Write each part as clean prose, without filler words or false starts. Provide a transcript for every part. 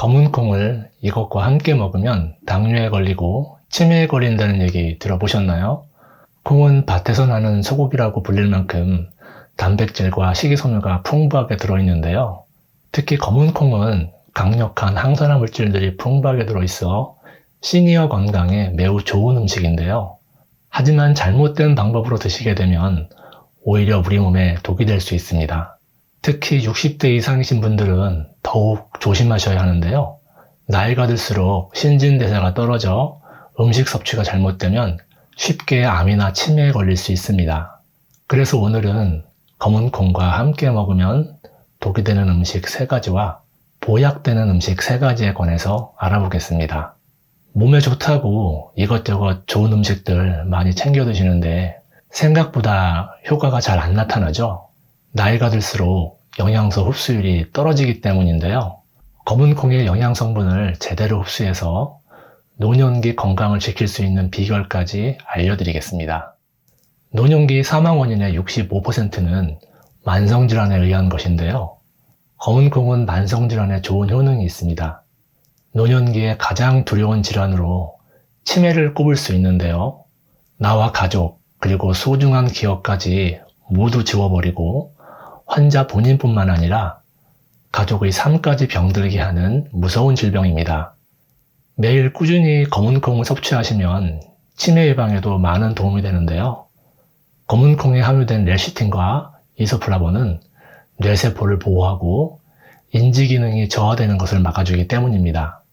검은 콩을 이것과 함께 먹으면 당뇨에 걸리고 치매에 걸린다는 얘기 들어보셨나요? 콩은 밭에서 나는 소고기라고 불릴 만큼 단백질과 식이섬유가 풍부하게 들어있는데요. 특히 검은 콩은 강력한 항산화 물질들이 풍부하게 들어있어 시니어 건강에 매우 좋은 음식인데요. 하지만 잘못된 방법으로 드시게 되면 오히려 우리 몸에 독이 될 수 있습니다. 특히 60대 이상이신 분들은 더욱 조심하셔야 하는데요. 나이가 들수록 신진대사가 떨어져 음식 섭취가 잘못되면 쉽게 암이나 치매에 걸릴 수 있습니다. 그래서 오늘은 검은 콩과 함께 먹으면 독이 되는 음식 3가지와 보약되는 음식 3가지에 관해서 알아보겠습니다. 몸에 좋다고 이것저것 좋은 음식들 많이 챙겨 드시는데 생각보다 효과가 잘 안 나타나죠? 나이가 들수록 영양소 흡수율이 떨어지기 때문인데요. 검은 콩의 영양 성분을 제대로 흡수해서 노년기 건강을 지킬 수 있는 비결까지 알려드리겠습니다. 노년기 사망 원인의 65%는 만성질환에 의한 것인데요. 검은 콩은 만성질환에 좋은 효능이 있습니다. 노년기에 가장 두려운 질환으로 치매를 꼽을 수 있는데요. 나와 가족 그리고 소중한 기억까지 모두 지워버리고 환자 본인뿐만 아니라 가족의 삶까지 병들게 하는 무서운 질병입니다. 매일 꾸준히 검은 콩을 섭취하시면 치매 예방에도 많은 도움이 되는데요. 검은 콩에 함유된 레시틴과 이소플라본은 뇌세포를 보호하고 인지 기능이 저하되는 것을 막아주기 때문입니다.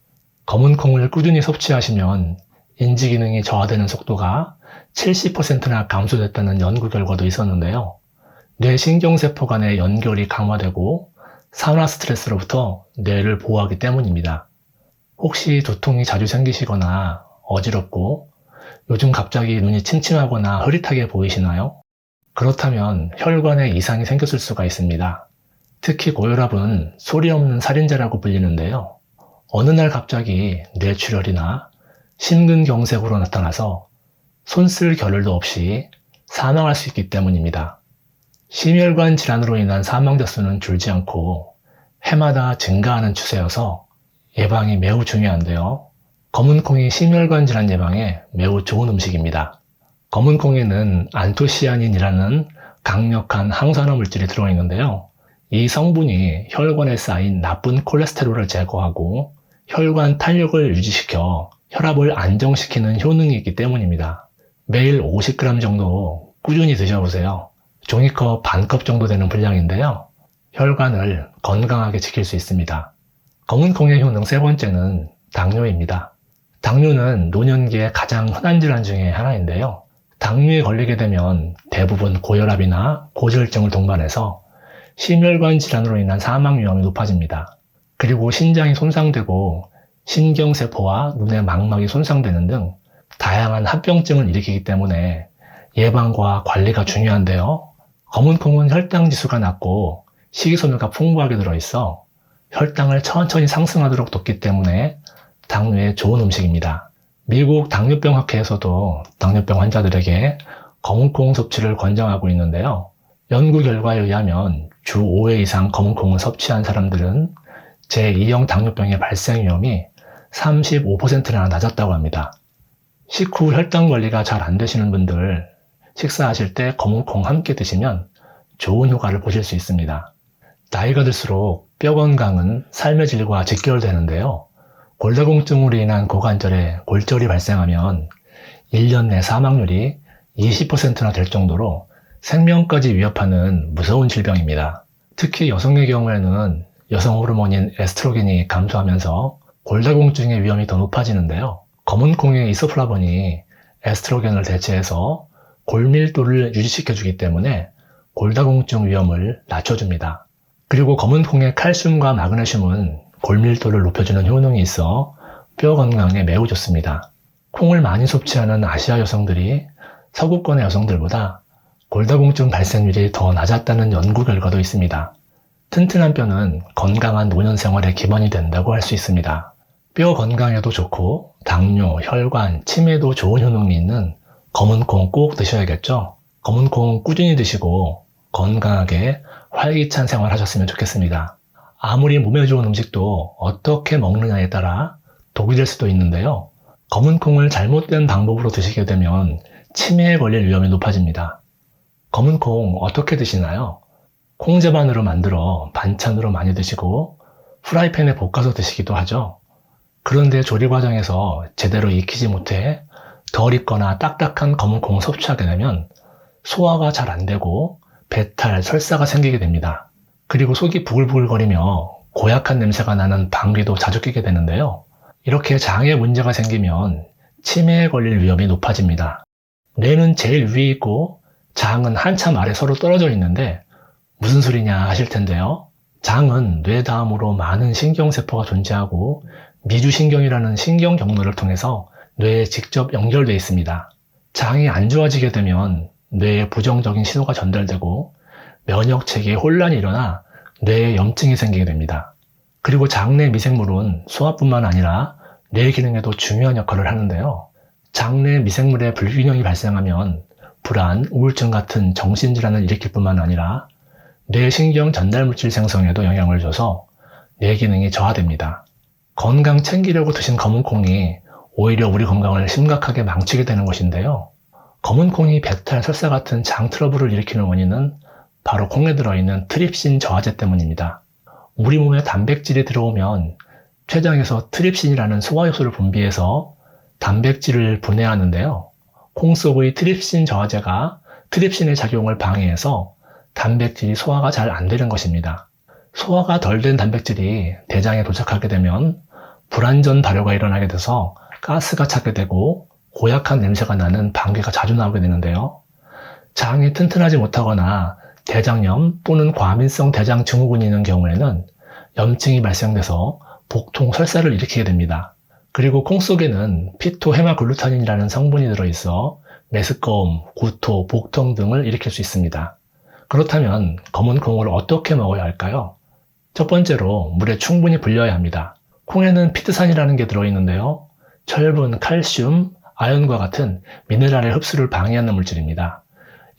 검은 콩을 꾸준히 섭취하시면 인지 기능이 저하되는 속도가 70%나 감소됐다는 연구 결과도 있었는데요. 뇌 신경세포 간의 연결이 강화되고 산화 스트레스로부터 뇌를 보호하기 때문입니다. 혹시 두통이 자주 생기시거나 어지럽고 요즘 갑자기 눈이 침침하거나 흐릿하게 보이시나요? 그렇다면 혈관에 이상이 생겼을 수가 있습니다. 특히 고혈압은 소리 없는 살인자라고 불리는데요. 어느 날 갑자기 뇌출혈이나 심근경색으로 나타나서 손 쓸 겨를도 없이 사망할 수 있기 때문입니다. 심혈관 질환으로 인한 사망자 수는 줄지 않고 해마다 증가하는 추세여서 예방이 매우 중요한데요. 검은 콩이 심혈관 질환 예방에 매우 좋은 음식입니다. 검은 콩에는 안토시아닌이라는 강력한 항산화 물질이 들어있는데요. 이 성분이 혈관에 쌓인 나쁜 콜레스테롤을 제거하고 혈관 탄력을 유지시켜 혈압을 안정시키는 효능이 있기 때문입니다. 매일 50g 정도 꾸준히 드셔보세요. 종이컵 반컵 정도 되는 분량인데요. 혈관을 건강하게 지킬 수 있습니다. 검은 콩의 효능 3번째는 당뇨입니다. 당뇨는 노년기의 가장 흔한 질환 중에 하나인데요. 당뇨에 걸리게 되면 대부분 고혈압이나 고지혈증을 동반해서 심혈관 질환으로 인한 사망 위험이 높아집니다. 그리고 신장이 손상되고 신경세포와 눈의 망막이 손상되는 등 다양한 합병증을 일으키기 때문에 예방과 관리가 중요한데요. 검은 콩은 혈당 지수가 낮고 식이섬유가 풍부하게 들어있어 혈당을 천천히 상승하도록 돕기 때문에 당뇨에 좋은 음식입니다. 미국 당뇨병학회에서도 당뇨병 환자들에게 검은 콩 섭취를 권장하고 있는데요. 연구 결과에 의하면 주 5회 이상 검은 콩을 섭취한 사람들은 제2형 당뇨병의 발생 위험이 35%나 낮았다고 합니다. 식후 혈당 관리가 잘 안 되시는 분들 식사하실 때 검은 콩 함께 드시면 좋은 효과를 보실 수 있습니다. 나이가 들수록 뼈 건강은 삶의 질과 직결되는데요. 골다공증으로 인한 고관절에 골절이 발생하면 1년 내 사망률이 20%나 될 정도로 생명까지 위협하는 무서운 질병입니다. 특히 여성의 경우에는 여성 호르몬인 에스트로겐이 감소하면서 골다공증의 위험이 더 높아지는데요. 검은 콩의 이소플라본이 에스트로겐을 대체해서 골밀도를 유지시켜주기 때문에 골다공증 위험을 낮춰줍니다. 그리고 검은 콩의 칼슘과 마그네슘은 골밀도를 높여주는 효능이 있어 뼈 건강에 매우 좋습니다. 콩을 많이 섭취하는 아시아 여성들이 서구권의 여성들보다 골다공증 발생률이 더 낮았다는 연구 결과도 있습니다. 튼튼한 뼈는 건강한 노년 생활의 기반이 된다고 할 수 있습니다. 뼈 건강에도 좋고 당뇨, 혈관, 치매에도 좋은 효능이 있는 검은 콩 꼭 드셔야겠죠? 검은 콩 꾸준히 드시고 건강하게 활기찬 생활 하셨으면 좋겠습니다. 아무리 몸에 좋은 음식도 어떻게 먹느냐에 따라 독이 될 수도 있는데요. 검은 콩을 잘못된 방법으로 드시게 되면 치매에 걸릴 위험이 높아집니다. 검은 콩 어떻게 드시나요? 콩자반으로 만들어 반찬으로 많이 드시고 프라이팬에 볶아서 드시기도 하죠. 그런데 조리 과정에서 제대로 익히지 못해 덜 익거나 딱딱한 검은 콩을 섭취하게 되면 소화가 잘 안 되고 배탈, 설사가 생기게 됩니다. 그리고 속이 부글부글거리며 고약한 냄새가 나는 방귀도 자주 뀌게 되는데요. 이렇게 장에 문제가 생기면 치매에 걸릴 위험이 높아집니다. 뇌는 제일 위에 있고 장은 한참 아래 서로 떨어져 있는데 무슨 소리냐 하실 텐데요. 장은 뇌 다음으로 많은 신경세포가 존재하고 미주신경이라는 신경 경로를 통해서 뇌에 직접 연결되어 있습니다. 장이 안 좋아지게 되면 뇌에 부정적인 신호가 전달되고 면역체계에 혼란이 일어나 뇌에 염증이 생기게 됩니다. 그리고 장내 미생물은 소화뿐만 아니라 뇌 기능에도 중요한 역할을 하는데요. 장내 미생물의 불균형이 발생하면 불안, 우울증 같은 정신질환을 일으킬 뿐만 아니라 뇌신경 전달물질 생성에도 영향을 줘서 뇌 기능이 저하됩니다. 건강 챙기려고 드신 검은콩이 오히려 우리 건강을 심각하게 망치게 되는 것인데요. 검은콩이 배탈, 설사 같은 장 트러블을 일으키는 원인은 바로 콩에 들어있는 트립신 저하제 때문입니다. 우리 몸에 단백질이 들어오면 췌장에서 트립신이라는 소화효소를 분비해서 단백질을 분해하는데요. 콩 속의 트립신 저하제가 트립신의 작용을 방해해서 단백질이 소화가 잘 안 되는 것입니다. 소화가 덜 된 단백질이 대장에 도착하게 되면 불완전 발효가 일어나게 돼서 가스가 차게 되고 고약한 냄새가 나는 방귀가 자주 나오게 되는데요. 장이 튼튼하지 못하거나 대장염 또는 과민성 대장 증후군이 있는 경우에는 염증이 발생돼서 복통, 설사를 일으키게 됩니다. 그리고 콩 속에는 피토헤마글루타닌이라는 성분이 들어있어 메스꺼움, 구토, 복통 등을 일으킬 수 있습니다. 그렇다면 검은 콩을 어떻게 먹어야 할까요? 첫 번째로 물에 충분히 불려야 합니다. 콩에는 피트산이라는 게 들어있는데요. 철분, 칼슘, 아연과 같은 미네랄의 흡수를 방해하는 물질입니다.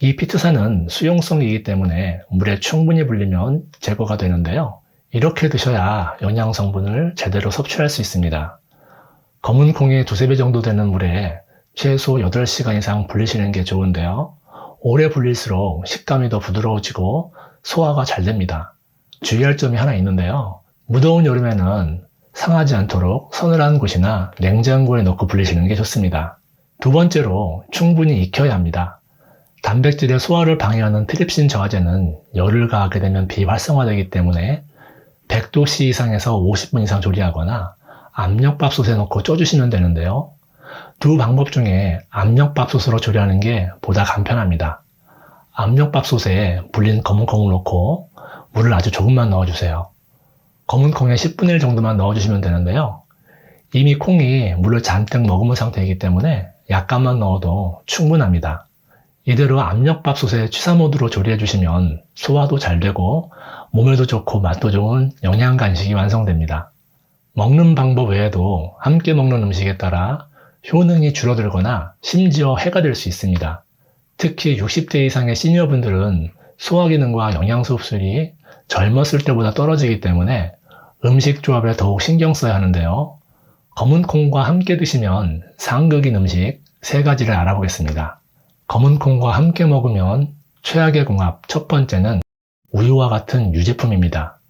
이 피트산은 수용성이기 때문에 물에 충분히 불리면 제거가 되는데요. 이렇게 드셔야 영양 성분을 제대로 섭취할 수 있습니다. 검은 콩의 두세 배 정도 되는 물에 최소 8시간 이상 불리시는 게 좋은데요. 오래 불릴수록 식감이 더 부드러워지고 소화가 잘 됩니다. 주의할 점이 하나 있는데요. 무더운 여름에는 상하지 않도록 서늘한 곳이나 냉장고에 넣고 불리시는 게 좋습니다. 두 번째로 충분히 익혀야 합니다. 단백질의 소화를 방해하는 트립신 저하제는 열을 가하게 되면 비활성화되기 때문에 100도씨 이상에서 50분 이상 조리하거나 압력밥솥에 넣고 쪄주시면 되는데요. 두 방법 중에 압력밥솥으로 조리하는 게 보다 간편합니다. 압력밥솥에 불린 검은 콩을 넣고 물을 아주 조금만 넣어주세요. 검은 콩에 10분의 1 정도만 넣어주시면 되는데요. 이미 콩이 물을 잔뜩 머금은 상태이기 때문에 약간만 넣어도 충분합니다. 이대로 압력밥솥에 취사모드로 조리해주시면 소화도 잘 되고 몸에도 좋고 맛도 좋은 영양 간식이 완성됩니다. 먹는 방법 외에도 함께 먹는 음식에 따라 효능이 줄어들거나 심지어 해가 될 수 있습니다. 특히 60대 이상의 시니어분들은 소화기능과 영양소 흡수율이 젊었을 때보다 떨어지기 때문에 음식 조합에 더욱 신경 써야 하는데요. 검은 콩과 함께 드시면 상극인 음식 3가지를 알아보겠습니다. 검은 콩과 함께 먹으면 최악의 궁합 첫 번째는 우유와 같은 유제품입니다.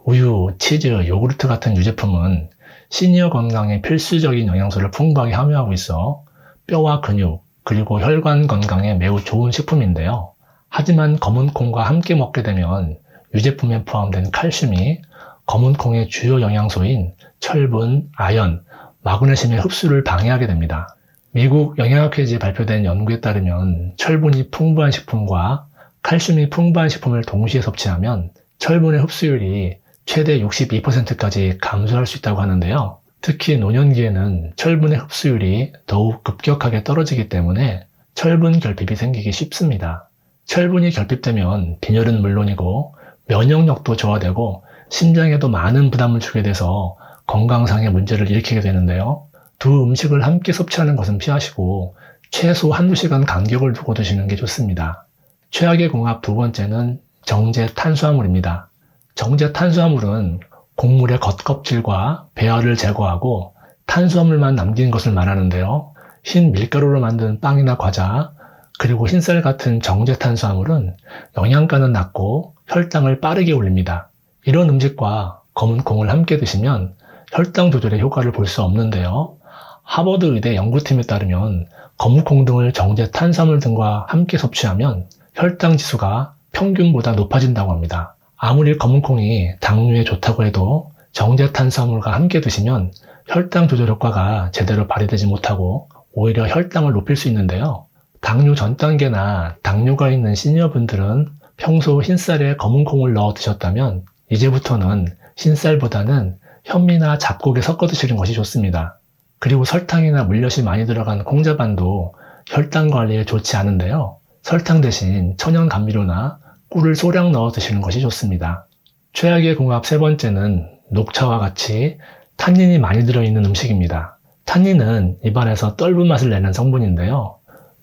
우유, 치즈, 요구르트 같은 유제품은 시니어 건강에 필수적인 영양소를 풍부하게 함유하고 있어 뼈와 근육, 그리고 혈관 건강에 매우 좋은 식품인데요. 하지만 검은 콩과 함께 먹게 되면 유제품에 포함된 칼슘이 검은 콩의 주요 영양소인 철분, 아연, 마그네슘의 흡수를 방해하게 됩니다. 미국 영양학회지에 발표된 연구에 따르면 철분이 풍부한 식품과 칼슘이 풍부한 식품을 동시에 섭취하면 철분의 흡수율이 최대 62%까지 감소할 수 있다고 하는데요. 특히 노년기에는 철분의 흡수율이 더욱 급격하게 떨어지기 때문에 철분 결핍이 생기기 쉽습니다. 철분이 결핍되면 빈혈은 물론이고 면역력도 저하되고 심장에도 많은 부담을 주게 돼서 건강상의 문제를 일으키게 되는데요. 두 음식을 함께 섭취하는 것은 피하시고 최소 1-2시간 간격을 두고 드시는 게 좋습니다. 최악의 궁합 두 번째는 정제 탄수화물입니다. 정제 탄수화물은 곡물의 겉껍질과 배열을 제거하고 탄수화물만 남긴 것을 말하는데요. 흰 밀가루로 만든 빵이나 과자, 그리고 흰쌀 같은 정제 탄수화물은 영양가는 낮고 혈당을 빠르게 올립니다. 이런 음식과 검은 콩을 함께 드시면 혈당 조절의 효과를 볼 수 없는데요. 하버드 의대 연구팀에 따르면 검은 콩 등을 정제 탄수화물 등과 함께 섭취하면 혈당 지수가 평균보다 높아진다고 합니다. 아무리 검은 콩이 당뇨에 좋다고 해도 정제 탄수화물과 함께 드시면 혈당 조절 효과가 제대로 발휘되지 못하고 오히려 혈당을 높일 수 있는데요. 당뇨 전 단계나 당뇨가 있는 시니어분들은 평소 흰쌀에 검은 콩을 넣어 드셨다면 이제부터는 흰쌀보다는 현미나 잡곡에 섞어 드시는 것이 좋습니다. 그리고 설탕이나 물엿이 많이 들어간 콩자반도 혈당 관리에 좋지 않은데요. 설탕 대신 천연 감미료나 꿀을 소량 넣어 드시는 것이 좋습니다. 최악의 궁합 세 번째는 녹차와 같이 탄닌이 많이 들어있는 음식입니다. 탄닌은 입안에서 떫은 맛을 내는 성분인데요.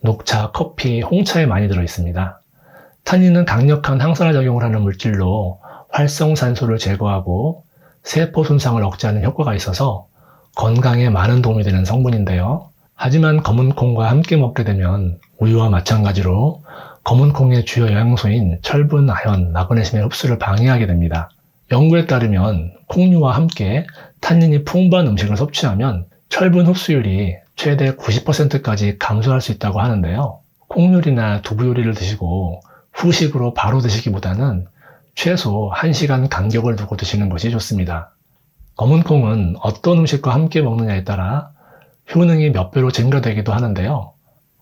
녹차, 커피, 홍차에 많이 들어있습니다. 탄닌은 강력한 항산화 작용을 하는 물질로 활성산소를 제거하고 세포 손상을 억제하는 효과가 있어서 건강에 많은 도움이 되는 성분인데요. 하지만 검은 콩과 함께 먹게 되면 우유와 마찬가지로 검은 콩의 주요 영양소인 철분, 아연, 마그네슘의 흡수를 방해하게 됩니다. 연구에 따르면 콩류와 함께 탄닌이 풍부한 음식을 섭취하면 철분 흡수율이 최대 90%까지 감소할 수 있다고 하는데요. 콩요리나 두부 요리를 드시고 후식으로 바로 드시기보다는 최소 1시간 간격을 두고 드시는 것이 좋습니다. 검은 콩은 어떤 음식과 함께 먹느냐에 따라 효능이 몇 배로 증가되기도 하는데요.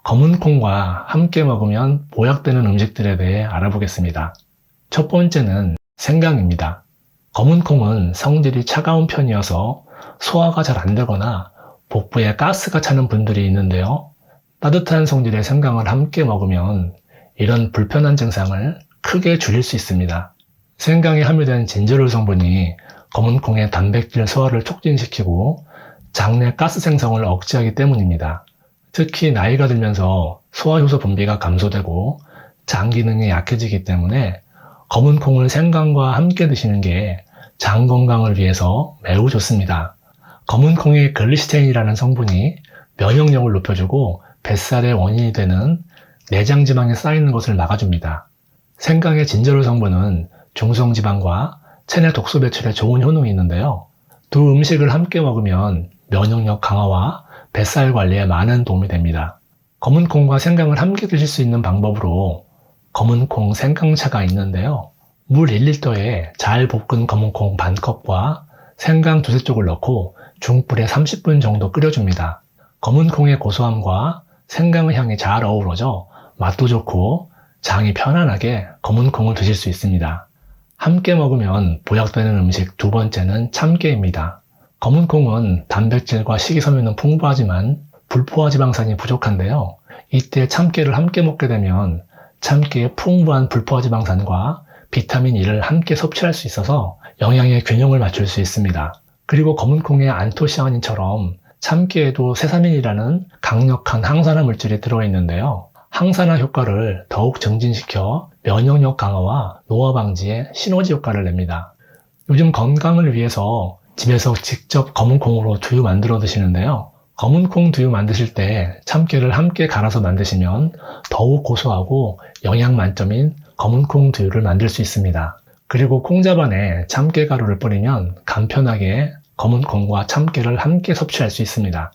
검은 콩과 함께 먹으면 보약되는 음식들에 대해 알아보겠습니다. 첫 번째는 생강입니다. 검은 콩은 성질이 차가운 편이어서 소화가 잘 안 되거나 복부에 가스가 차는 분들이 있는데요. 따뜻한 성질의 생강을 함께 먹으면 이런 불편한 증상을 크게 줄일 수 있습니다. 생강에 함유된 진저롤 성분이 검은 콩의 단백질 소화를 촉진시키고 장내 가스 생성을 억제하기 때문입니다. 특히 나이가 들면서 소화효소 분비가 감소되고 장 기능이 약해지기 때문에 검은 콩을 생강과 함께 드시는 게 장 건강을 위해서 매우 좋습니다. 검은 콩의 글리시테인이라는 성분이 면역력을 높여주고 뱃살의 원인이 되는 내장 지방이 쌓이는 것을 막아줍니다. 생강의 진저롤 성분은 중성지방과 체내 독소 배출에 좋은 효능이 있는데요. 두 음식을 함께 먹으면 면역력 강화와 뱃살 관리에 많은 도움이 됩니다. 검은 콩과 생강을 함께 드실 수 있는 방법으로 검은 콩 생강차가 있는데요. 물 1리터에 잘 볶은 검은 콩 반컵과 생강 두세 쪽을 넣고 중불에 30분 정도 끓여줍니다. 검은 콩의 고소함과 생강의 향이 잘 어우러져 맛도 좋고 장이 편안하게 검은 콩을 드실 수 있습니다. 함께 먹으면 보약되는 음식 두 번째는 참깨입니다. 검은 콩은 단백질과 식이섬유는 풍부하지만 불포화 지방산이 부족한데요. 이때 참깨를 함께 먹게 되면 참깨의 풍부한 불포화 지방산과 비타민 E를 함께 섭취할 수 있어서 영양의 균형을 맞출 수 있습니다. 그리고 검은 콩의 안토시아닌처럼 참깨에도 세사민이라는 강력한 항산화 물질이 들어있는데요. 항산화 효과를 더욱 증진시켜 면역력 강화와 노화 방지에 시너지 효과를 냅니다. 요즘 건강을 위해서 집에서 직접 검은 콩으로 두유 만들어 드시는데요. 검은 콩 두유 만드실 때 참깨를 함께 갈아서 만드시면 더욱 고소하고 영양 만점인 검은 콩 두유를 만들 수 있습니다. 그리고 콩자반에 참깨 가루를 뿌리면 간편하게 검은 콩과 참깨를 함께 섭취할 수 있습니다.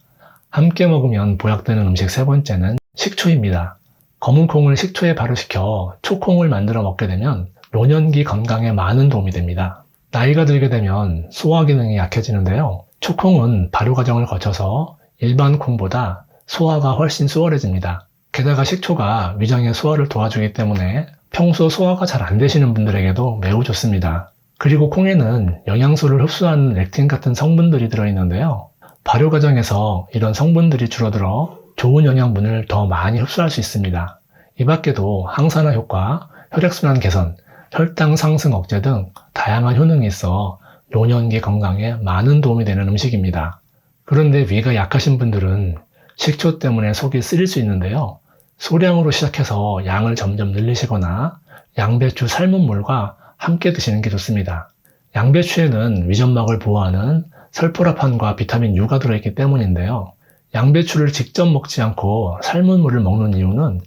함께 먹으면 보약되는 음식 세 번째는 식초입니다. 검은 콩을 식초에 발효시켜 초콩을 만들어 먹게 되면 노년기 건강에 많은 도움이 됩니다. 나이가 들게 되면 소화 기능이 약해지는데요. 초콩은 발효 과정을 거쳐서 일반 콩보다 소화가 훨씬 수월해집니다. 게다가 식초가 위장의 소화를 도와주기 때문에 평소 소화가 잘 안 되시는 분들에게도 매우 좋습니다. 그리고 콩에는 영양소를 흡수하는 렉틴 같은 성분들이 들어있는데요. 발효 과정에서 이런 성분들이 줄어들어 좋은 영양분을 더 많이 흡수할 수 있습니다. 이 밖에도 항산화 효과, 혈액순환 개선, 혈당 상승 억제 등 다양한 효능이 있어 노년기 건강에 많은 도움이 되는 음식입니다. 그런데 위가 약하신 분들은 식초 때문에 속이 쓰릴 수 있는데요. 소량으로 시작해서 양을 점점 늘리시거나 양배추 삶은 물과 함께 드시는 게 좋습니다. 양배추에는 위점막을 보호하는 설포라판과 비타민 U가 들어있기 때문인데요. 양배추를 직접 먹지 않고 삶은 물을 먹는 이유는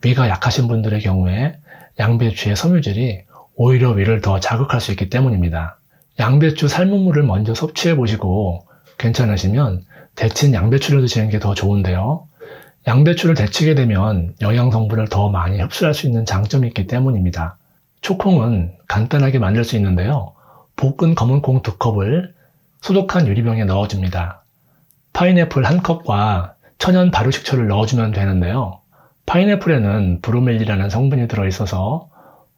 위가 약하신 분들의 경우에 양배추의 섬유질이 오히려 위를 더 자극할 수 있기 때문입니다. 양배추 삶은 물을 먼저 섭취해 보시고 괜찮으시면 데친 양배추를 드시는 게 더 좋은데요. 양배추를 데치게 되면 영양 성분을 더 많이 흡수할 수 있는 장점이 있기 때문입니다. 초콩은 간단하게 만들 수 있는데요. 볶은 검은콩 2컵을 소독한 유리병에 넣어줍니다. 파인애플 1컵과 천연 발효식초를 넣어주면 되는데요. 파인애플에는 브로멜리라는 성분이 들어있어서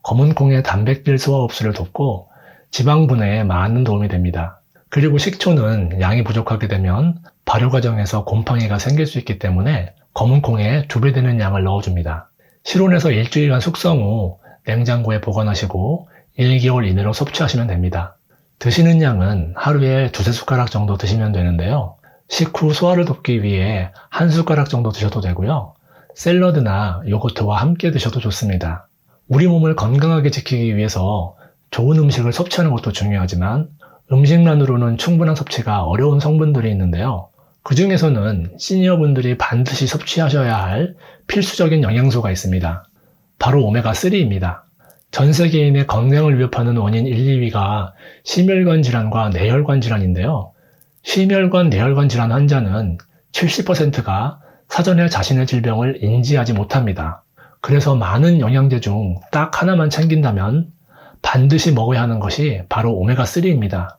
검은콩의 단백질 소화 흡수를 돕고 지방 분해에 많은 도움이 됩니다. 그리고 식초는 양이 부족하게 되면 발효 과정에서 곰팡이가 생길 수 있기 때문에 검은콩에 2배 되는 양을 넣어줍니다. 실온에서 일주일간 숙성 후 냉장고에 보관하시고 1개월 이내로 섭취하시면 됩니다. 드시는 양은 하루에 2-3숟가락 정도 드시면 되는데요. 식후 소화를 돕기 위해 1숟가락 정도 드셔도 되고요. 샐러드나 요거트와 함께 드셔도 좋습니다. 우리 몸을 건강하게 지키기 위해서 좋은 음식을 섭취하는 것도 중요하지만 음식만으로는 충분한 섭취가 어려운 성분들이 있는데요. 그 중에서는 시니어분들이 반드시 섭취하셔야 할 필수적인 영양소가 있습니다. 바로 오메가3입니다. 전 세계인의 건강을 위협하는 원인 1, 2위가 심혈관 질환과 뇌혈관 질환인데요. 심혈관, 뇌혈관 질환 환자는 70%가 사전에 자신의 질병을 인지하지 못합니다. 그래서 많은 영양제 중 딱 하나만 챙긴다면 반드시 먹어야 하는 것이 바로 오메가3입니다.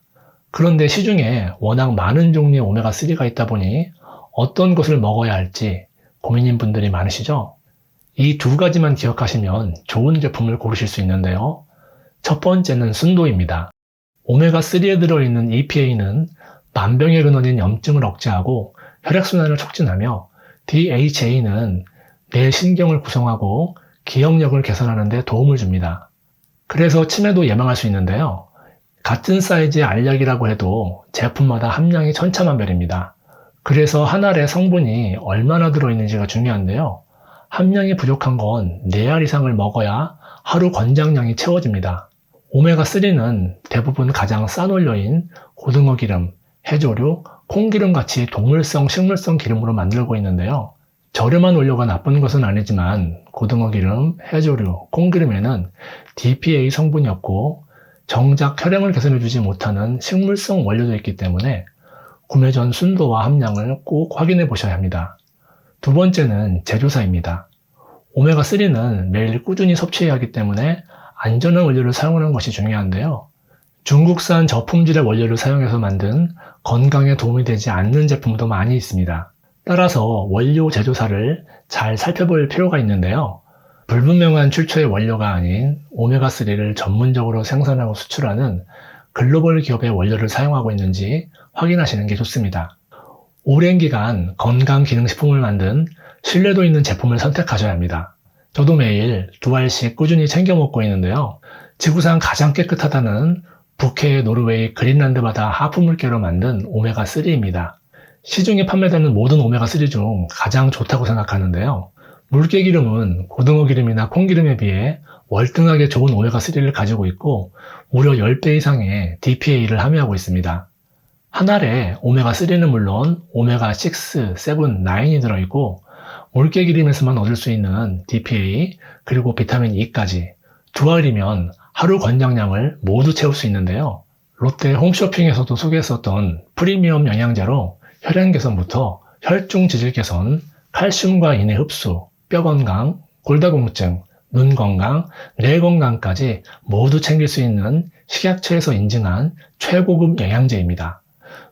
그런데 시중에 워낙 많은 종류의 오메가3가 있다 보니 어떤 것을 먹어야 할지 고민인 분들이 많으시죠? 이 2가지만 기억하시면 좋은 제품을 고르실 수 있는데요. 첫 번째는 순도입니다. 오메가3에 들어있는 EPA는 만병의 근원인 염증을 억제하고 혈액순환을 촉진하며 DHA는 뇌 신경을 구성하고 기억력을 개선하는 데 도움을 줍니다. 그래서 치매도 예방할 수 있는데요. 같은 사이즈의 알약이라고 해도 제품마다 함량이 천차만별입니다. 그래서 한 알의 성분이 얼마나 들어있는지가 중요한데요. 함량이 부족한 건 4알 이상을 먹어야 하루 권장량이 채워집니다. 오메가3는 대부분 가장 싼 원료인 고등어 기름, 해조류, 콩기름 같이 동물성, 식물성 기름으로 만들고 있는데요. 저렴한 원료가 나쁜 것은 아니지만 고등어 기름, 해조류, 콩기름에는 DPA 성분이 없고 정작 혈행을 개선해주지 못하는 식물성 원료도 있기 때문에 구매 전 순도와 함량을 꼭 확인해 보셔야 합니다. 두 번째는 제조사입니다. 오메가3는 매일 꾸준히 섭취해야 하기 때문에 안전한 원료를 사용하는 것이 중요한데요. 중국산 저품질의 원료를 사용해서 만든 건강에 도움이 되지 않는 제품도 많이 있습니다. 따라서 원료 제조사를 잘 살펴볼 필요가 있는데요. 불분명한 출처의 원료가 아닌 오메가3를 전문적으로 생산하고 수출하는 글로벌 기업의 원료를 사용하고 있는지 확인하시는 게 좋습니다. 오랜 기간 건강기능식품을 만든 신뢰도 있는 제품을 선택하셔야 합니다. 저도 매일 2알씩 꾸준히 챙겨 먹고 있는데요. 지구상 가장 깨끗하다는 북해, 노르웨이, 그린란드 바다 하프물개로 만든 오메가3입니다. 시중에 판매되는 모든 오메가3 중 가장 좋다고 생각하는데요. 물개기름은 고등어 기름이나 콩기름에 비해 월등하게 좋은 오메가3를 가지고 있고 무려 10배 이상의 DPA를 함유하고 있습니다. 한 알에 오메가3는 물론 오메가6, 7, 9이 들어있고 물개기름에서만 얻을 수 있는 DPA 그리고 비타민 E까지 2알이면 하루 권장량을 모두 채울 수 있는데요. 롯데 홈쇼핑에서도 소개했었던 프리미엄 영양제로 혈행 개선부터 혈중 지질 개선, 칼슘과 인의 흡수, 뼈 건강, 골다공증, 눈 건강, 뇌 건강까지 모두 챙길 수 있는 식약처에서 인증한 최고급 영양제입니다.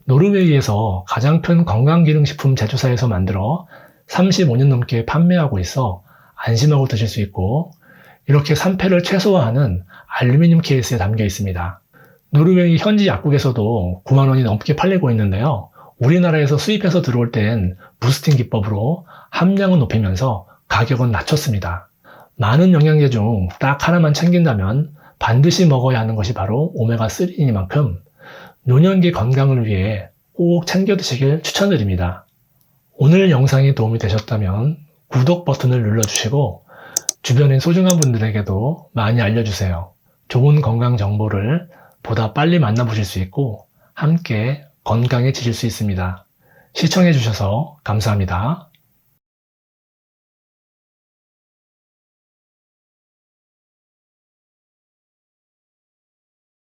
노르웨이에서 가장 큰 건강기능식품 제조사에서 만들어 35년 넘게 판매하고 있어 안심하고 드실 수 있고 이렇게 산패를 최소화하는 알루미늄 케이스에 담겨 있습니다. 노르웨이 현지 약국에서도 9만 원이 넘게 팔리고 있는데요. 우리나라에서 수입해서 들어올 땐 부스팅 기법으로 함량은 높이면서 가격은 낮췄습니다. 많은 영양제 중 딱 하나만 챙긴다면 반드시 먹어야 하는 것이 바로 오메가3이니만큼 노년기 건강을 위해 꼭 챙겨 드시길 추천드립니다. 오늘 영상이 도움이 되셨다면 구독 버튼을 눌러주시고 주변의 소중한 분들에게도 많이 알려주세요. 좋은 건강 정보를 보다 빨리 만나보실 수 있고 함께 건강해지실 수 있습니다. 시청해주셔서 감사합니다.